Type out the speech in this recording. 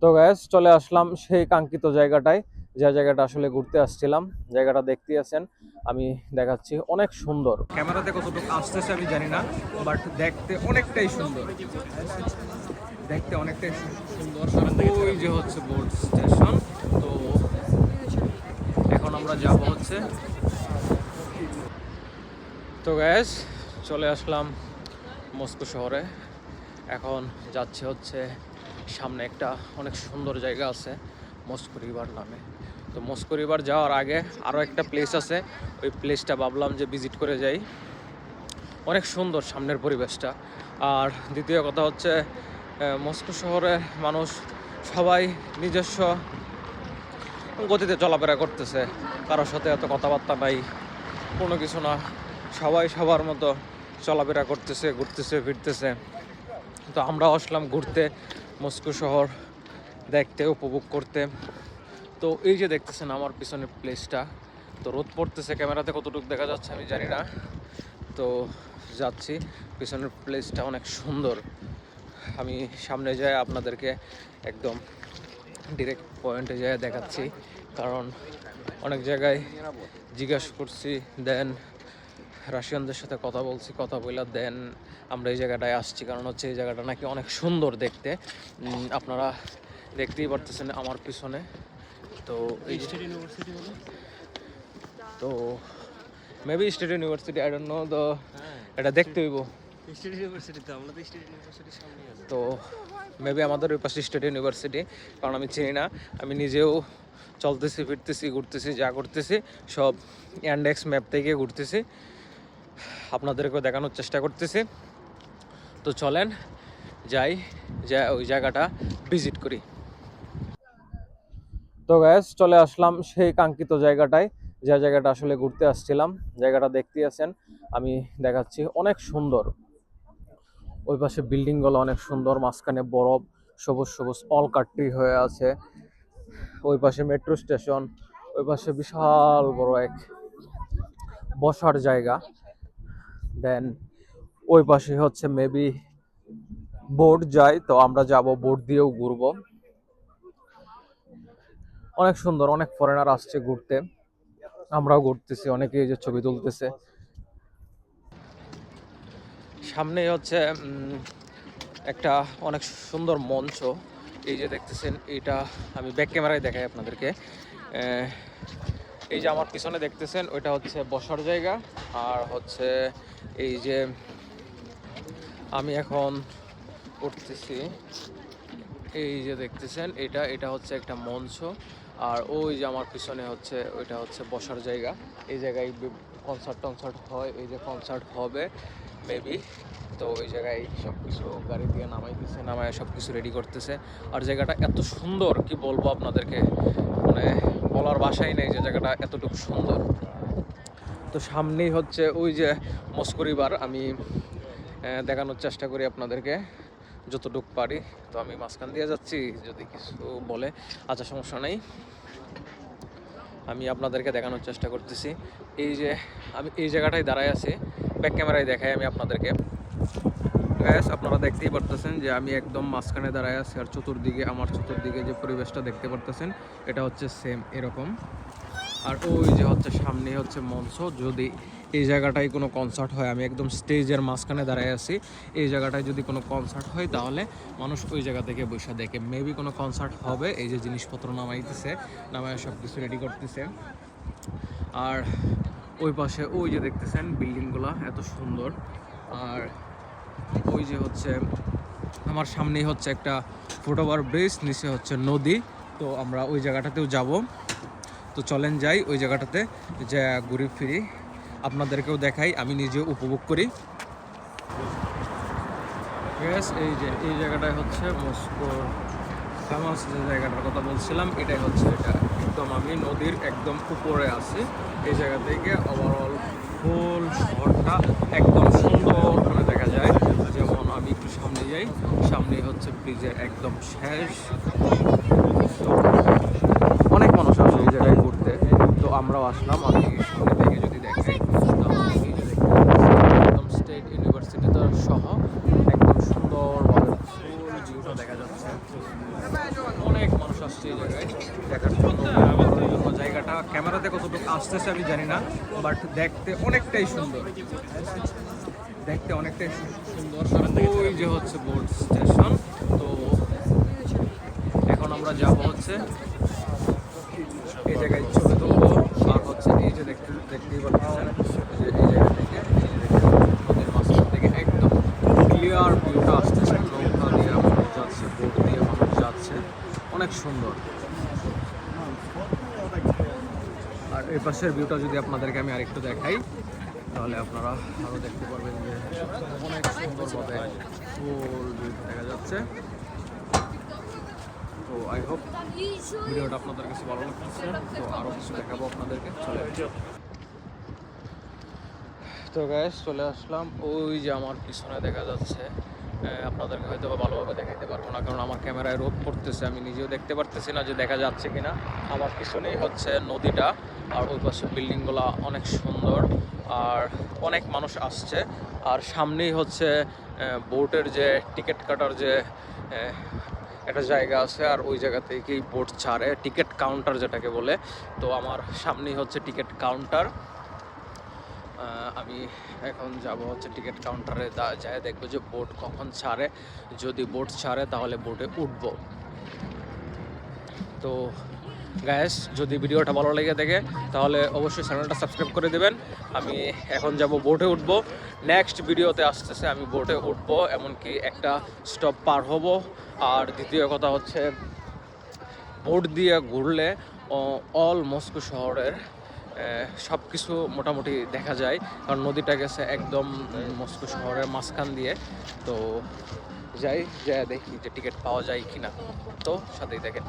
তো গ্যাস চলে আসলাম সেই কাঙ্ক্ষিত জায়গাটায়, যে জায়গাটা আসলে ঘুরতে আসছিলাম। জায়গাটা দেখতে আছেন, আমি দেখাচ্ছি। অনেক সুন্দর, ক্যামেরাতে কতটুকু আসতেছে আমি জানি না, বাট দেখতে অনেকটাই সুন্দর। দেখতে অনেকটাই সুন্দর। ওই যে হচ্ছে বোট স্টেশন। তো এখন আমরা যাব হচ্ছে। তো গ্যাস চলে আসলাম মস্কো শহরে। এখন যাচ্ছে হচ্ছে সামনে একটা অনেক সুন্দর জায়গা আছে মস্কো রিভার নামে। তো মস্কো রিভার যাওয়ার আগে আরও একটা প্লেস আছে, ওই প্লেসটা ভাবলাম যে ভিজিট করে যাই। অনেক সুন্দর সামনের পরিবেশটা। আর দ্বিতীয় কথা হচ্ছে মস্কো শহরের মানুষ সবাই নিজস্ব গতিতে চলাফেরা করতেছে, কারোর সাথে এত কথাবার্তা নাই, কোনো কিছু না। সবাই সবার মতো চলাফেরা করতেছে, ঘুরতেছে ফিরতেছে। তো আমরা আসলাম ঘুরতে, মস্কো শহর দেখতে, উপভোগ করতে। তো এই যে দেখতেছেন আমার পিছনের প্লেসটা, তো রোদ পড়তেছে, ক্যামেরাতে কতটুকু দেখা যাচ্ছে আমি জানি না। তো যাচ্ছি, পিছনের প্লেসটা অনেক সুন্দর। আমি সামনে যাই আপনাদেরকে একদম ডিরেক্ট পয়েন্টে যাই দেখাচ্ছি, কারণ অনেক জায়গায় জিজ্ঞাসা করছি, দেন রাশিয়ানদের সাথে কথা বলছি, কথা বলে দেন আমরা এই জায়গাটায় আসছি। কারণ হচ্ছে এই জায়গাটা নাকি অনেক সুন্দর দেখতে। আপনারা দেখতেই পারতেছেন আমার পিছনে। তো এই স্টেট ইউনিভার্সিটি বলে, তো maybe state university, I don't know. তো এটা দেখতে হইব। স্টেট ইউনিভার্সিটি তো আমরা তো স্টেট ইউনিভার্সিটির সামনে আছি। তো মেবি আমাদের ওই পাশে স্টেট ইউনিভার্সিটি, কারণ আমি চিনি না। আমি নিজেও চলতেছি, ফিরতেছি, ঘুরতেছি, যা করতেছি সব ইন্ডেক্স ম্যাপ থেকে ঘুরতেছি, আপনাদেরকেও দেখানোর চেষ্টা করতেছি। তো চলেন যাই, যা ওই জায়গাটা ভিজিট করি। তো গ্যাস চলে আসলাম সেই কাঙ্ক্ষিত জায়গাটায়, যে জায়গাটা আসলে ঘুরতে আসছিলাম। জায়গাটা দেখতে আছেন, আমি দেখাচ্ছি। অনেক সুন্দর, ওই পাশে বিল্ডিং গুলো অনেক সুন্দর, মাঝখানে বরফ, সবুজ সবুজ অলকা ট্রি হয়ে আছে। ওই পাশে মেট্রো স্টেশন, ওই পাশে বিশাল বড় এক বসার জায়গা। দেন ওই পাশে হচ্ছে মেবি বোট যায়, তো আমরা যাব, বোট দিয়েও ঘুরবো। অনেক সুন্দর, অনেক ফরেনার আসছে ঘুরতে, আমরাও ঘুরতেছি, অনেকে এই যে ছবি তুলতেছে। সামনে হচ্ছে একটা অনেক সুন্দর মঞ্চ, এই যে দেখতেছেন। এটা আমি ব্যাক ক্যামেরায় দেখাই আপনাদেরকে। এই যে আমার পিছনে দেখতেছেন, ওইটা হচ্ছে বসার জায়গা। আর হচ্ছে এই যে আমি এখন উঠতেছি, এই যে দেখতেছেন, এটা হচ্ছে একটা মঞ্চ। আর ওই যে আমার পিছনে হচ্ছে, ওইটা হচ্ছে বসার জায়গা। এই জায়গায় কনসার্ট হয়, এই যে কনসার্ট হবে মেবি। তো ওই জায়গায় সব কিছু গাড়ি দিয়ে নামাইতেছে, নামায় সব কিছু রেডি করতেছে। আর জায়গাটা এত সুন্দর, কি বলবো আপনাদেরকে, মানে বলার ভাষাই নেই যে জায়গাটা এতটুকু সুন্দর। তো সামনেই হচ্ছে ওই যে মস্কো রিভার, আমি দেখানোর চেষ্টা করি আপনাদেরকে যতটুকু পারি। তো আমি মাঝখান দিয়ে যাচ্ছি, যদি কিছু বলে আচ্ছা সমস্যা নেই, আমি আপনাদেরকে দেখানোর চেষ্টা করতেছি। এই যে আমি এই জায়গাটায় দাঁড়ায় আছি, ব্যাক ক্যামেরায় দেখাই আমি আপনাদেরকে। গ্যাস আপনারা দেখতেই পারতেছেন যে আমি একদম মাঝখানে দাঁড়ায় আছি, আর আমার চতুর্দিকে যে পরিবেশটা দেখতে পারতেছেন, এটা হচ্ছে সেম এরকম। আর ওই যে হচ্ছে সামনে হচ্ছে মঞ্চ, যদি এই জায়গাটায় কোনো কনসার্ট হয়, আমি একদম স্টেজের মাঝখানে দাঁড়ায় আছি। এই জায়গাটায় যদি কোনো কনসার্ট হয়, তাহলে মানুষ ওই জায়গা থেকে বসে দেখে। মেবি কোনো কনসার্ট হবে, এই যে জিনিসপত্র নামাইতেছে, নামায় সব কিছু রেডি করতেছে। আর ওই পাশে ওই যে দেখতেছেন বিল্ডিংগুলো এত সুন্দর। আর ওই যে হচ্ছে আমার সামনেই হচ্ছে একটা ফুটওভার ব্রিজ, নিচে হচ্ছে নদী। তো আমরা ওই জায়গাটাতেও যাব। তো চলেন যাই ওই জায়গাটাতে, যা ঘুরে ফিরি, আপনাদেরকেও দেখাই, আমি নিজেও উপভোগ করি। এই যে এই জায়গাটায় হচ্ছে মস্কোর ফেমাস যে জায়গাটার কথা বলছিলাম, এটাই হচ্ছে এটা। একদম আমি নদীর একদম উপরে আছি। এই জায়গা থেকে ওভারঅল ফুল শহরটা একদম সুন্দর করে দেখা যায়। যেমন আমি একটু সামনে যাই, সামনে হচ্ছে ব্রিজের একদম শেষ। অনেক মানুষ আসে এই জায়গায় ঘুরতে, তো আমরাও আসলাম। আমি সামনে থেকে যদি দেখাই, একদম স্টেট ইউনিভার্সিটি তো সহ একদম সুন্দরভাবে ফুল ভিউটা দেখা যাচ্ছে। অনেক ক্যামেরাতে কতটুকু আসতেছে আমি জানি না, বাট দেখতে অনেকটাই সুন্দর, দেখতে অনেকটাই সুন্দর। ওই যে হচ্ছে বোট স্টেশন। তো এখন আমরা যাব হচ্ছে এই জায়গায় ছবি তুলবো, আর হচ্ছে এই যে দেখতেই পাচ্ছেন যে এই জায়গা থেকে নদীর মাঝখান থেকে একদম ক্লিয়ার ভিউটা আসতেছে, নৌকা দিয়ে মানুষ যাচ্ছে, বোট দিয়ে মানুষ যাচ্ছে, অনেক সুন্দর। আর এই পাশের ভিউটা যদি আপনাদেরকে আমি আরেকটু দেখাই তাহলে আপনারা আরও দেখতে পারবেন যে অনেক সুন্দরভাবে ফুল ভিউটা দেখা যাচ্ছে। তো আই হোপ ভিডিওটা আপনাদের কাছে ভালো লাগতেছে। তো আরও কিছু দেখাবো আপনাদেরকে, চলে। তো গ্যাস চলে আসলাম, ওই যে আমার পিছনে দেখা যাচ্ছে, আপনাদেরকে হয়তো ভালোভাবে দেখাতে পারবো না কারণ আমার ক্যামেরায় রোদ পড়তেছে, আমি নিজেও দেখতে পারতেছি না যে দেখা যাচ্ছে কিনা। আমার পিছনেই হচ্ছে নদীটা, আর ওই পাশে বিল্ডিংগুলো অনেক সুন্দর, আর অনেক মানুষ আসছে। আর সামনেই হচ্ছে বোটের যে টিকিট কাটার যে একটা জায়গা আছে, আর ওই জায়গা থেকেই বোট ছাড়ে, টিকিট কাউন্টার যেটাকে বলে। তো আমার সামনেই হচ্ছে টিকিট কাউন্টার। আমি এখন যাব হচ্ছে টিকিট কাউন্টারে, যায় দেখবো যে বোট কখন ছাড়ে। যদি বোট ছাড়ে তাহলে বোটে উঠব। তো গাইস, যদি ভিডিওটা ভালো লেগে থাকে তাহলে অবশ্যই চ্যানেলটা সাবস্ক্রাইব করে দেবেন। আমি এখন যাব বোটে উঠব, নেক্সট ভিডিওতে আসতেছে আমি বোটে উঠব, এমনকি একটা স্টপ পার হব। আর দ্বিতীয় কথা হচ্ছে বোট দিয়ে ঘুরলে অল মস্কো শহরের সব কিছু মোটামুটি দেখা যায়, কারণ নদীটা গেছে একদম মস্কো শহরের মাঝখান দিয়ে। তো যাই, যা দেখি যে টিকিট পাওয়া যায় কিনা। তো সাথেই দেখেন।